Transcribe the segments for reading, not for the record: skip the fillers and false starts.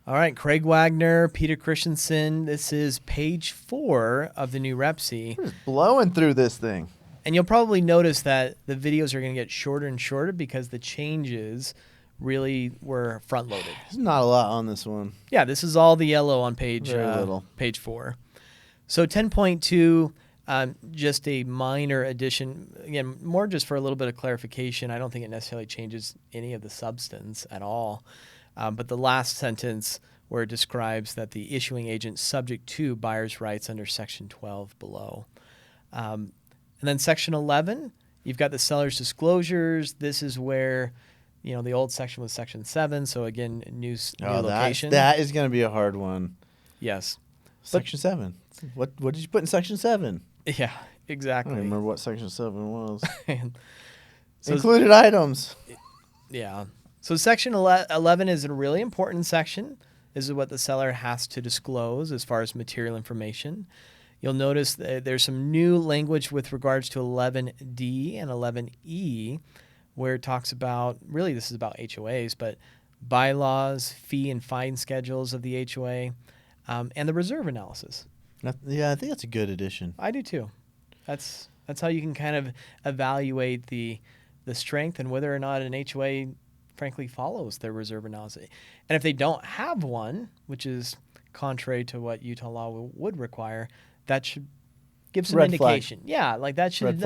All right, Craig Wagner, Peter Christensen. This is page 4 of the new REPC. We're just blowing through this thing. And you'll probably notice that the videos are going to get shorter and shorter because the changes really were front-loaded. There's not a lot on this one. Yeah, this is all the yellow on page Very little. page 4. So 10.2, just a minor addition. Again, more just for a little bit of clarification. I don't think it necessarily changes any of the substance at all. But the last sentence where it describes that the issuing agent subject to buyer's rights under Section 12 below. And then Section 11, you've got the seller's disclosures. This is where, the old section was Section 7. So again, new location. That is going to be a hard one. Yes. Section 7. What did you put in Section 7? Yeah, I exactly. don't remember what Section 7 was. So, Included items. yeah. So Section 11 is a really important section. This is what the seller has to disclose as far as material information. You'll notice that there's some new language with regards to 11D and 11E, where it talks about, really this is about HOAs, but bylaws, fee and fine schedules of the HOA, and the reserve analysis. Yeah, I think that's a good addition. I do too. That's how you can kind of evaluate the strength and whether or not an HOA frankly follows their reserve analysis. And if they don't have one, which is contrary to what Utah law would require, that should give some Red indication. flag. Yeah, like that should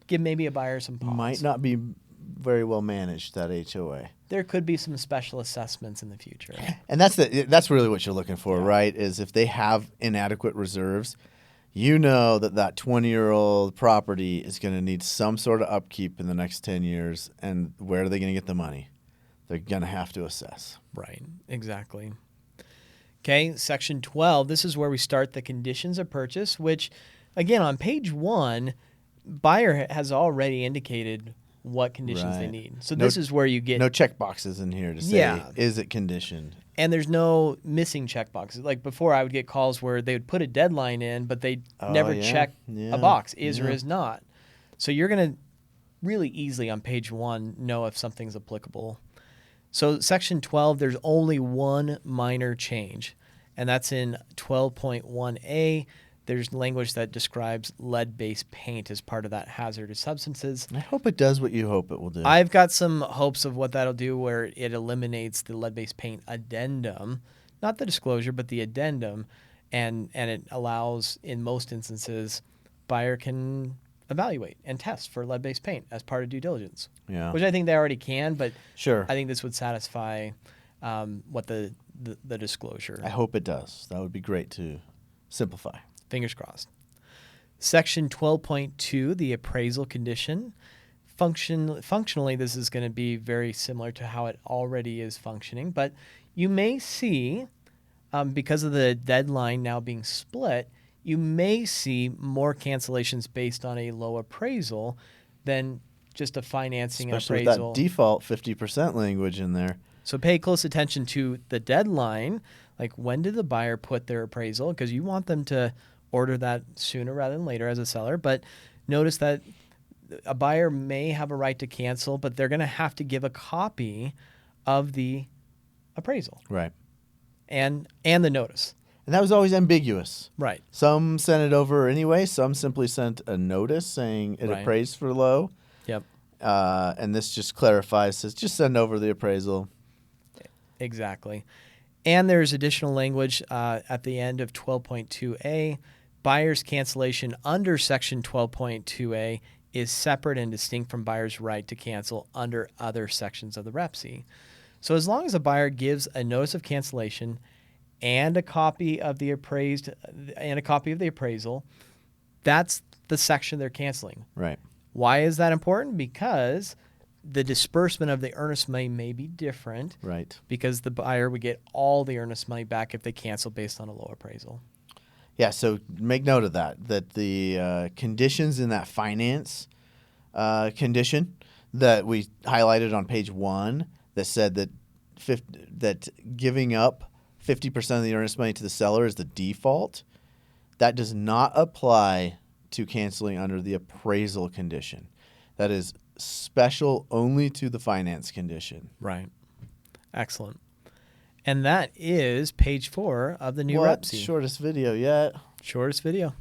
give maybe a buyer some pause. Might not be very well managed, that HOA. There could be some special assessments in the future. And that's really what you're looking for, Yeah. right? Is if they have inadequate reserves, you know that 20-year-old property is going to need some sort of upkeep in the next 10 years. And where are they going to get the money? They're going to have to assess. Right, exactly. Okay, Section 12, this is where we start the conditions of purchase, which, again, on page 1, buyer has already indicated what conditions they Right. need. So this is where you get... No check boxes in here to say, Yeah. is it conditioned? And there's no missing checkboxes. Like before, I would get calls where they would put a deadline in, but they never yeah. check Yeah. a box, is or Yeah. is not. So you're going to really easily on page 1 know if something's applicable. So Section 12, there's only one minor change, and that's in 12.1a. There's language that describes lead-based paint as part of that hazardous substances. I hope it does what you hope it will do. I've got some hopes of what that'll do where it eliminates the lead-based paint addendum, not the disclosure, but the addendum, and it allows, in most instances, buyer can evaluate and test for lead-based paint as part of due diligence, Yeah. which I think they already can, but Sure. I think this would satisfy what the disclosure. I hope it does. That would be great to simplify. Fingers crossed. Section 12.2, the appraisal condition. Functionally, this is going to be very similar to how it already is functioning, but you may see, because of the deadline now being split, you may see more cancellations based on a low appraisal than just a financing Especially appraisal. with that default 50% language in there. So pay close attention to the deadline, like when did the buyer put their appraisal, because you want them to order that sooner rather than later as a seller. But notice that a buyer may have a right to cancel, but they're going to have to give a copy of the appraisal Right. and the notice. And that was always ambiguous. Right. Some sent it over anyway. Some simply sent a notice saying it Right. appraised for low. Yep. And this just clarifies, says just send over the appraisal. Exactly. And there's additional language at the end of 12.2a. Buyer's cancellation under Section 12.2a is separate and distinct from buyer's right to cancel under other sections of the REPC. So as long as a buyer gives a notice of cancellation and a copy of the appraisal, that's the section they're canceling. Right. Why is that important? Because the disbursement of the earnest money may be different. Right. Because the buyer would get all the earnest money back if they cancel based on a low appraisal. Yeah, so make note of that the conditions in that finance condition that we highlighted on page 1 that said that giving up 50% of the earnest money to the seller is the default, that does not apply to canceling under the appraisal condition. That is special only to the finance condition. Right. Excellent. And that is page 4 of the new What? REPC. Shortest video yet. Shortest video.